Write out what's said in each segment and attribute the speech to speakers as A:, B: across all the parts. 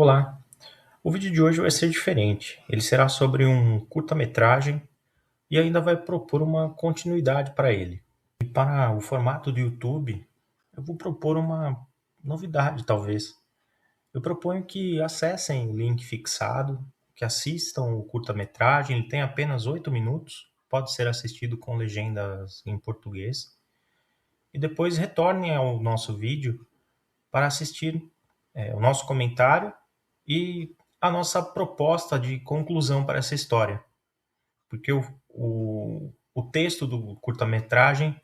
A: Olá, o vídeo de hoje vai ser diferente. Ele será sobre um curta-metragem e ainda vai propor uma continuidade para ele. E para o formato do YouTube, eu vou propor uma novidade, talvez. Eu proponho que acessem o link fixado, que assistam o curta-metragem. Ele tem apenas 8 minutos, pode ser assistido com legendas em português. E depois retornem ao nosso vídeo para assistir o nosso comentário e a nossa proposta de conclusão para essa história. Porque o texto do curta-metragem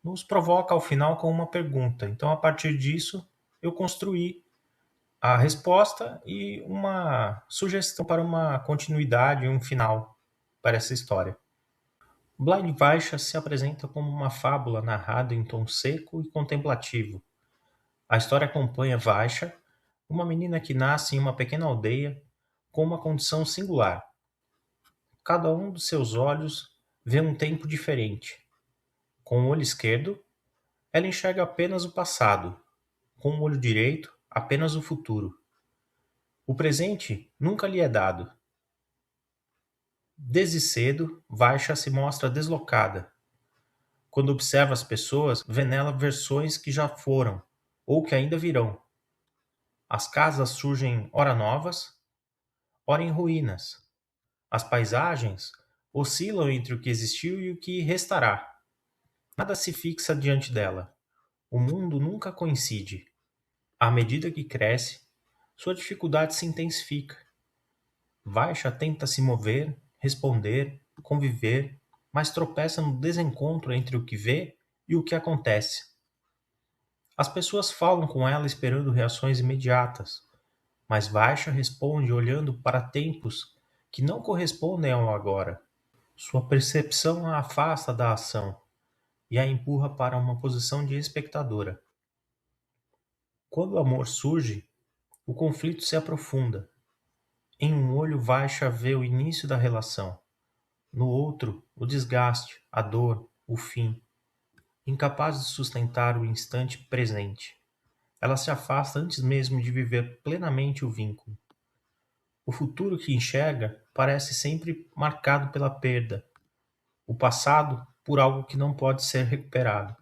A: nos provoca ao final com uma pergunta. Então, a partir disso, eu construí a resposta e uma sugestão para uma continuidade e um final para essa história. Blind Vaisha se apresenta como uma fábula narrada em tom seco e contemplativo. A história acompanha Vaisha, uma menina que nasce em uma pequena aldeia com uma condição singular. Cada um dos seus olhos vê um tempo diferente. Com o olho esquerdo, ela enxerga apenas o passado. Com o olho direito, apenas o futuro. O presente nunca lhe é dado. Desde cedo, Vaisha se mostra deslocada. Quando observa as pessoas, vê nela versões que já foram ou que ainda virão. As casas surgem ora novas, ora em ruínas. As paisagens oscilam entre o que existiu e o que restará. Nada se fixa diante dela. O mundo nunca coincide. À medida que cresce, sua dificuldade se intensifica. Vaisha tenta se mover, responder, conviver, mas tropeça no desencontro entre o que vê e o que acontece. As pessoas falam com ela esperando reações imediatas, mas Vaisha responde olhando para tempos que não correspondem ao agora. Sua percepção a afasta da ação e a empurra para uma posição de espectadora. Quando o amor surge, o conflito se aprofunda. Em um olho Vaisha vê o início da relação, no outro, o desgaste, a dor, o fim. Incapaz de sustentar o instante presente, ela se afasta antes mesmo de viver plenamente o vínculo. O futuro que enxerga parece sempre marcado pela perda, o passado por algo que não pode ser recuperado.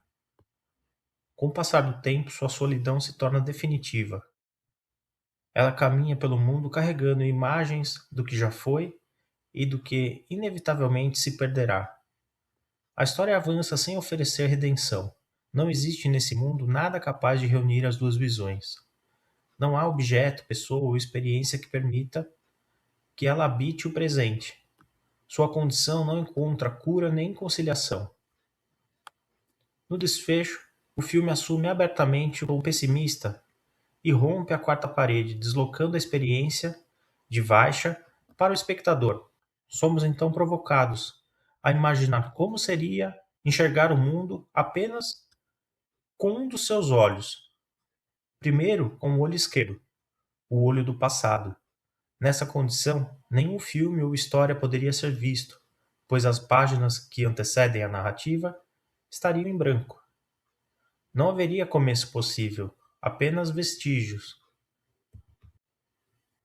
A: Com o passar do tempo, sua solidão se torna definitiva. Ela caminha pelo mundo carregando imagens do que já foi e do que inevitavelmente se perderá. A história avança sem oferecer redenção. Não existe nesse mundo nada capaz de reunir as duas visões. Não há objeto, pessoa ou experiência que permita que ela habite o presente. Sua condição não encontra cura nem conciliação. No desfecho, o filme assume abertamente o tom pessimista e rompe a quarta parede, deslocando a experiência de Vaisha para o espectador. Somos então provocados a imaginar como seria enxergar o mundo apenas com um dos seus olhos. Primeiro, com o olho esquerdo, o olho do passado. Nessa condição, nenhum filme ou história poderia ser visto, pois as páginas que antecedem a narrativa estariam em branco. Não haveria começo possível, apenas vestígios.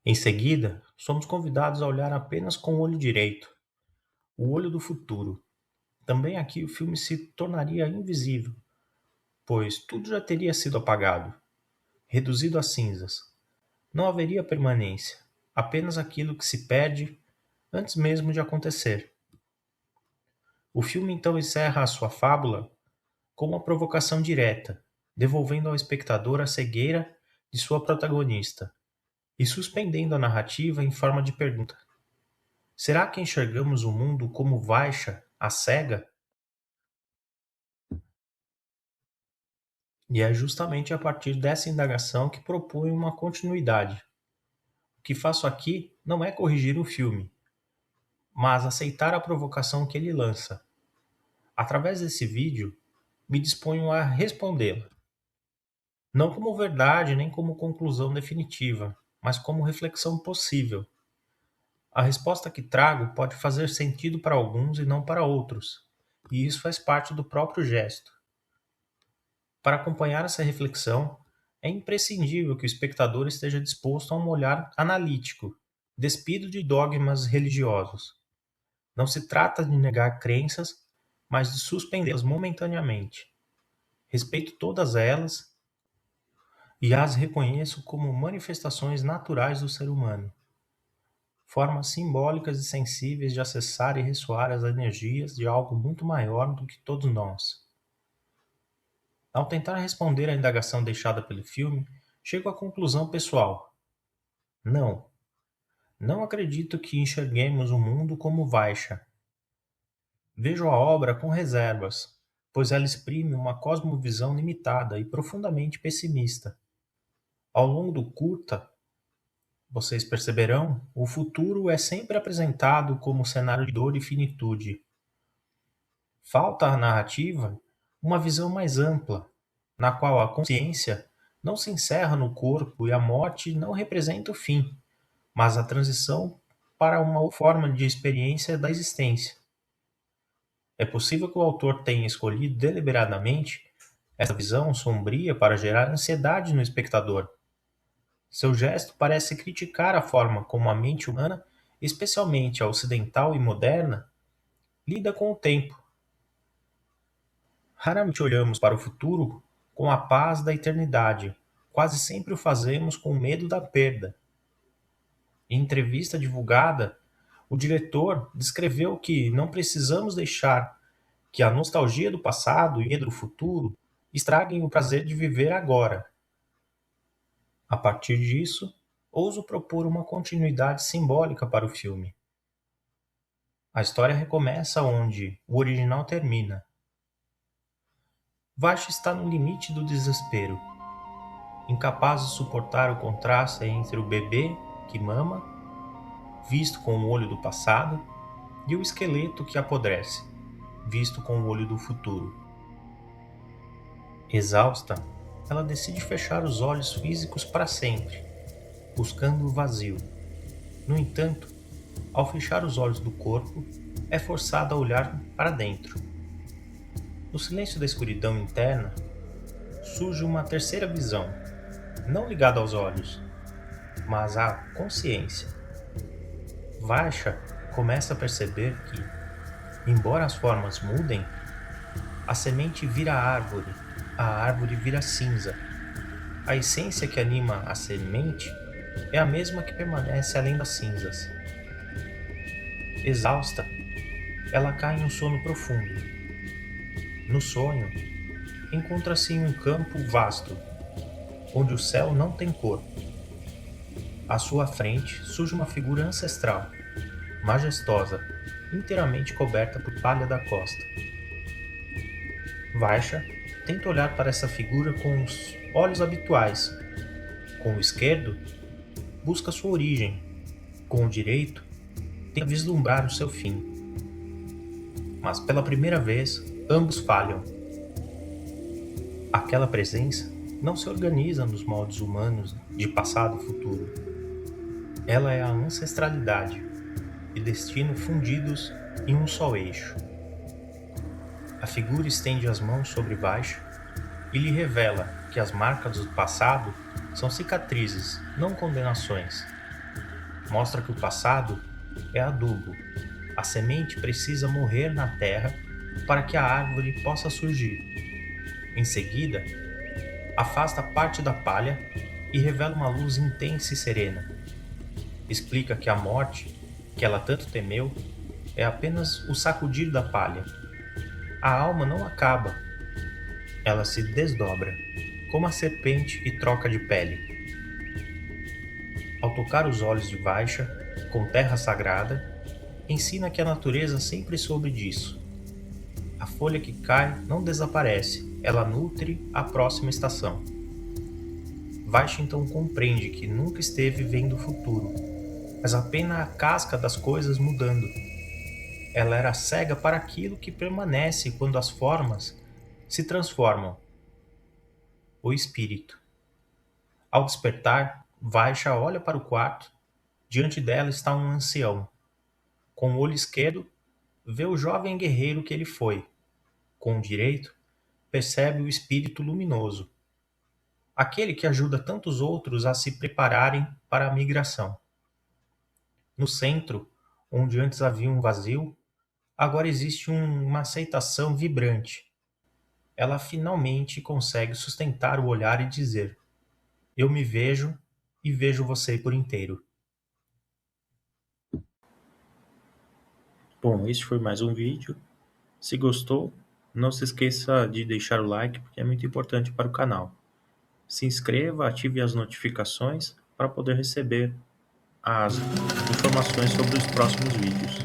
A: Em seguida, somos convidados a olhar apenas com o olho direito, o olho do futuro. Também aqui o filme se tornaria invisível, pois tudo já teria sido apagado, reduzido a cinzas. Não haveria permanência, apenas aquilo que se perde antes mesmo de acontecer. O filme então encerra a sua fábula com uma provocação direta, devolvendo ao espectador a cegueira de sua protagonista e suspendendo a narrativa em forma de pergunta. Será que enxergamos o mundo como Vaisha, a cega? E é justamente a partir dessa indagação que proponho uma continuidade. O que faço aqui não é corrigir o filme, mas aceitar a provocação que ele lança. Através desse vídeo, me disponho a respondê-la, não como verdade nem como conclusão definitiva, mas como reflexão possível. A resposta que trago pode fazer sentido para alguns e não para outros, e isso faz parte do próprio gesto. Para acompanhar essa reflexão, É imprescindível que o espectador esteja disposto a um olhar analítico, despido de dogmas religiosos. Não se trata de negar crenças, mas de suspendê-las momentaneamente. Respeito todas elas e as reconheço como manifestações naturais do ser humano, formas simbólicas e sensíveis de acessar e ressoar as energias de algo muito maior do que todos nós. Ao tentar responder à indagação deixada pelo filme, chego à conclusão pessoal: não, não acredito que enxerguemos o mundo como Vaisha. Vejo a obra com reservas, pois ela exprime uma cosmovisão limitada e profundamente pessimista. Ao longo do curta, vocês perceberão, o futuro é sempre apresentado como cenário de dor e finitude. Falta à narrativa uma visão mais ampla, na qual a consciência não se encerra no corpo e a morte não representa o fim, mas a transição para uma forma de experiência da existência. É possível que o autor tenha escolhido deliberadamente essa visão sombria para gerar ansiedade no espectador. Seu gesto parece criticar a forma como a mente humana, especialmente a ocidental e moderna, lida com o tempo. Raramente olhamos para o futuro com a paz da eternidade, quase sempre o fazemos com medo da perda. Em entrevista divulgada, o diretor descreveu que não precisamos deixar que a nostalgia do passado e o medo do futuro estraguem o prazer de viver agora. A partir disso, ouso propor uma continuidade simbólica para o filme. A história recomeça onde o original termina. Vash está no limite do desespero, incapaz de suportar o contraste entre o bebê que mama, visto com o olho do passado, e o esqueleto que apodrece, visto com o olho do futuro. Exausta, ela decide fechar os olhos físicos para sempre, buscando o vazio. No entanto, ao fechar os olhos do corpo, é forçada a olhar para dentro. No silêncio da escuridão interna, surge uma terceira visão, não ligada aos olhos, mas à consciência. Vaisha começa a perceber que, embora as formas mudem, a semente vira árvore, a árvore vira cinza. A essência que anima a semente é a mesma que permanece além das cinzas. Exausta, ela cai em um sono profundo. No sonho, encontra-se em um campo vasto, onde o céu não tem cor. À sua frente surge uma figura ancestral, majestosa, inteiramente coberta por palha da costa. Vaisha tenta olhar para essa figura com os olhos habituais. Com o esquerdo, busca sua origem. Com o direito, tenta vislumbrar o seu fim. Mas pela primeira vez, ambos falham. Aquela presença não se organiza nos moldes humanos de passado e futuro. Ela é a ancestralidade e destino fundidos em um só eixo. A figura estende as mãos sobre baixo e lhe revela que as marcas do passado são cicatrizes, não condenações. Mostra que o passado é adubo. A semente precisa morrer na terra para que a árvore possa surgir. Em seguida, afasta parte da palha e revela uma luz intensa e serena. Explica que a morte, que ela tanto temeu, é apenas o sacudir da palha. A alma não acaba, ela se desdobra, como a serpente que troca de pele. Ao tocar os olhos de Vaisha, com terra sagrada, ensina que a natureza sempre soube disso. A folha que cai não desaparece, ela nutre a próxima estação. Vaisha então compreende que nunca esteve vendo o futuro, mas apenas a casca das coisas mudando. Ela era cega para aquilo que permanece quando as formas se transformam. O espírito. Ao despertar, Vaisha olha para o quarto. Diante dela está um ancião. Com o olho esquerdo, vê o jovem guerreiro que ele foi. Com o direito, percebe o espírito luminoso. aquele que ajuda tantos outros a se prepararem para a migração. No centro, onde antes havia um vazio, agora existe uma aceitação vibrante. Ela finalmente consegue sustentar o olhar e dizer: eu me vejo e vejo você por inteiro. Bom, este foi mais um vídeo. Se gostou, não se esqueça de deixar o like, porque é muito importante para o canal. Se inscreva, ative as notificações para poder receber as informações sobre os próximos vídeos.